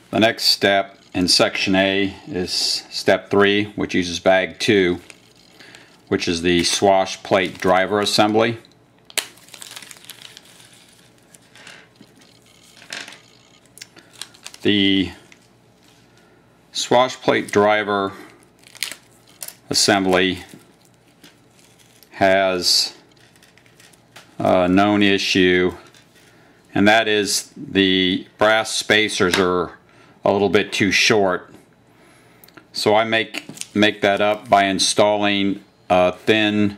The next step in section A is step 3, which uses bag 2, which is the swash plate driver assembly. The swash plate driver assembly has a known issue, and that is the brass spacers are a little bit too short. So I make that up by installing a thin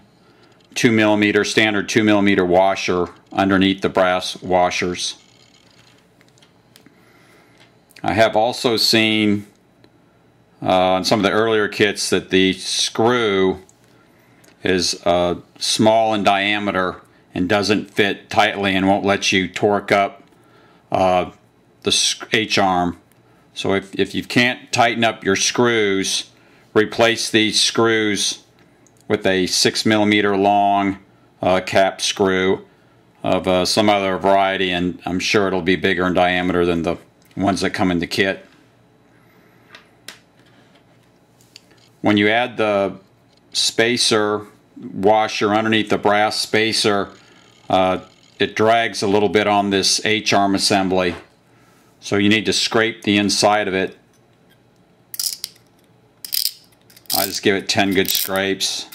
2mm standard 2mm washer underneath the brass washers. I have also seen on some of the earlier kits that the screw is small in diameter and doesn't fit tightly and won't let you torque up the H-arm. So if you can't tighten up your screws, replace these screws with a 6mm long cap screw of some other variety, and I'm sure it'll be bigger in diameter than the ones that come in the kit. When you add the spacer washer underneath the brass spacer, it drags a little bit on this H-arm assembly, so you need to scrape the inside of it. I just give it 10 good scrapes.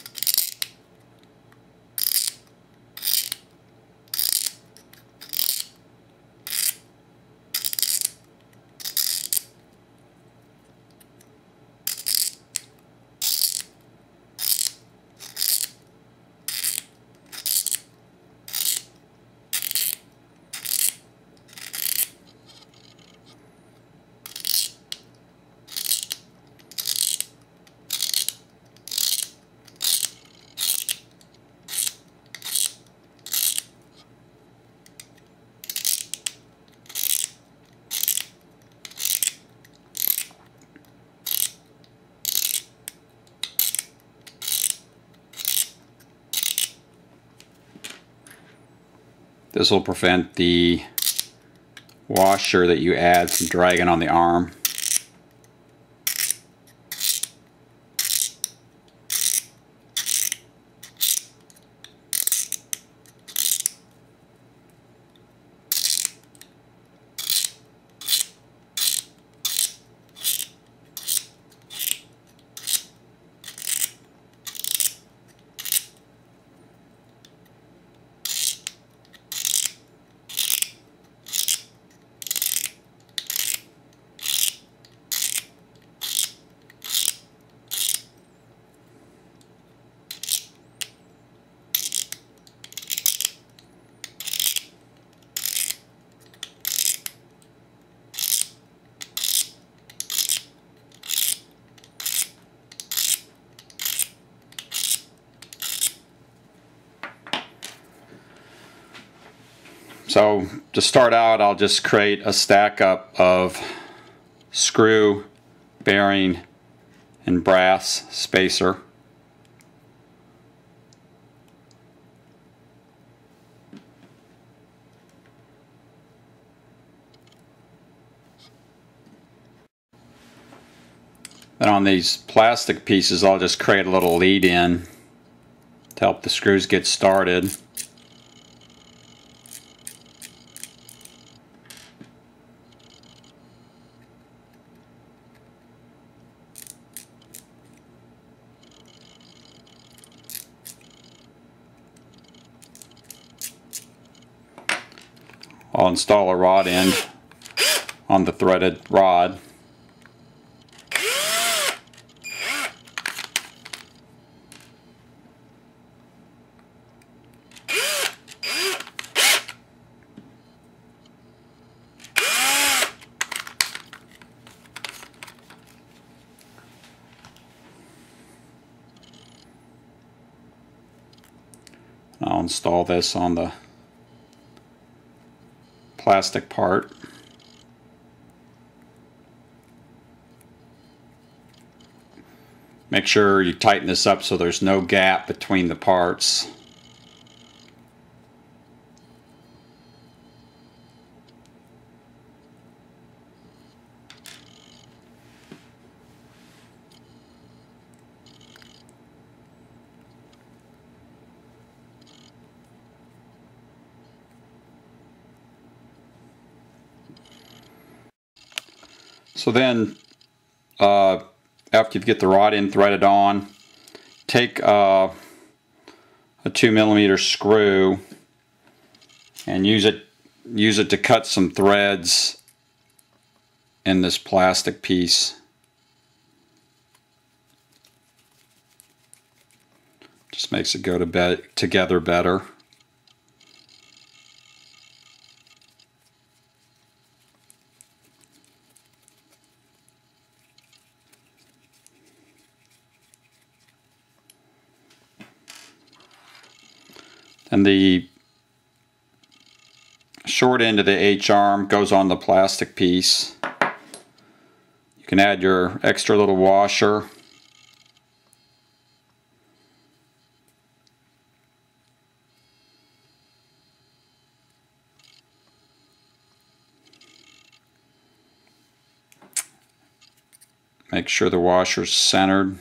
This will prevent the washer that you add from dragging on the arm. So to start out, I'll just create a stack up of screw, bearing, and brass spacer. Then on these plastic pieces, I'll just create a little lead in to help the screws get started. I'll install a rod end on the threaded rod. I'll install this on the plastic part. Make sure you tighten this up so there's no gap between the parts. So then, after you get the rod end threaded on, take a 2mm screw and use it to cut some threads in this plastic piece. Just makes it go together better. And the short end of the H-arm goes on the plastic piece. You can add your extra little washer. Make sure the washer's centered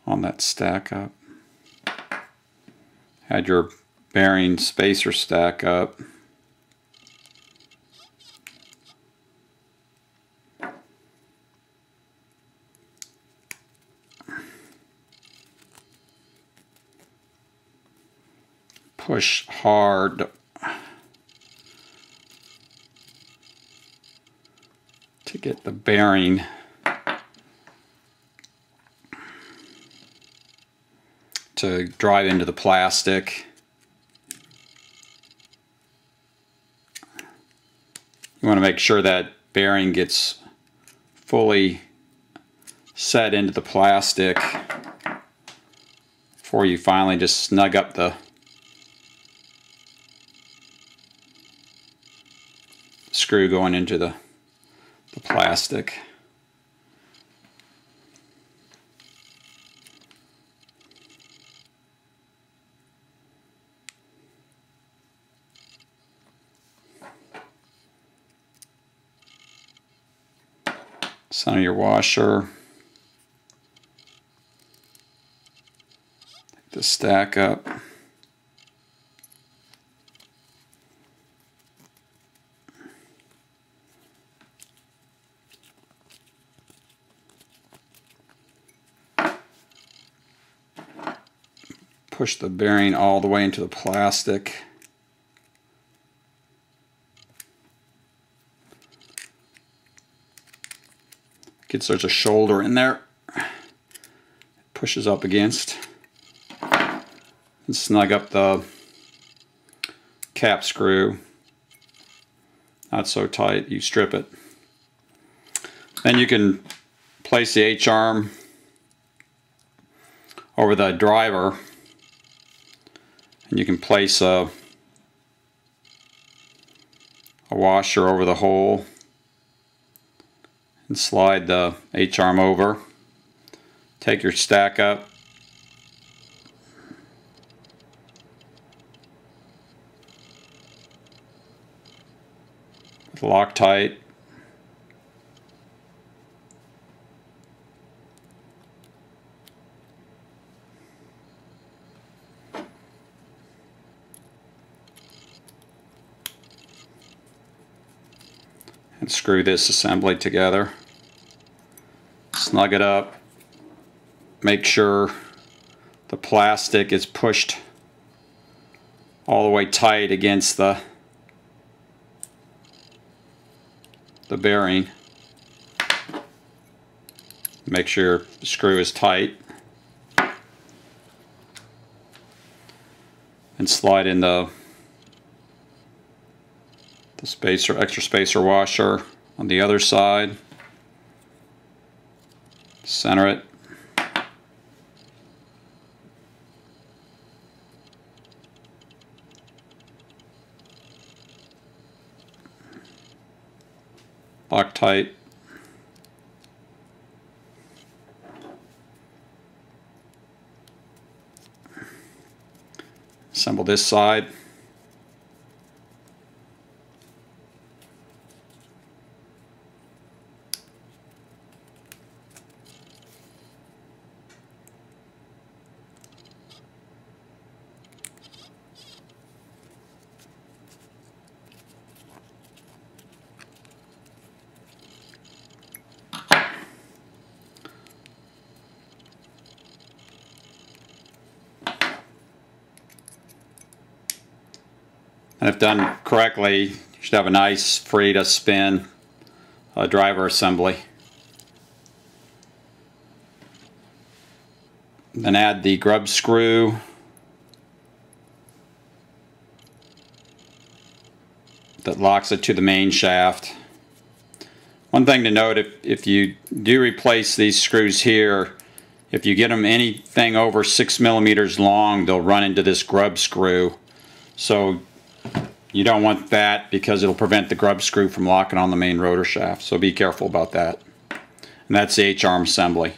on that stack up. Add your bearing spacer stack up. Push hard to get the bearing to drive into the plastic. You want to make sure that bearing gets fully set into the plastic before you finally just snug up the screw going into the plastic. Center your washer. Take the stack up. Push the bearing all the way into the plastic. There's a shoulder in there. It pushes up against. And snug up the cap screw. Not so tight, you strip it. Then you can place the H-arm over the driver. And you can place a washer over the hole and slide the H-arm over. Take your stack up. With Loctite. And screw this assembly together. Snug it up. Make sure the plastic is pushed all the way tight against the bearing. Make sure your screw is tight. And slide in the extra spacer washer on the other side. Center it. Lock tight. Assemble this side. And if done correctly, you should have a nice free to spin driver assembly. Then add the grub screw. That locks it to the main shaft. One thing to note, if you do replace these screws here, if you get them anything over 6 millimeters long, they'll run into this grub screw. So you don't want that because it'll prevent the grub screw from locking on the main rotor shaft. So be careful about that. And that's the H-arm assembly.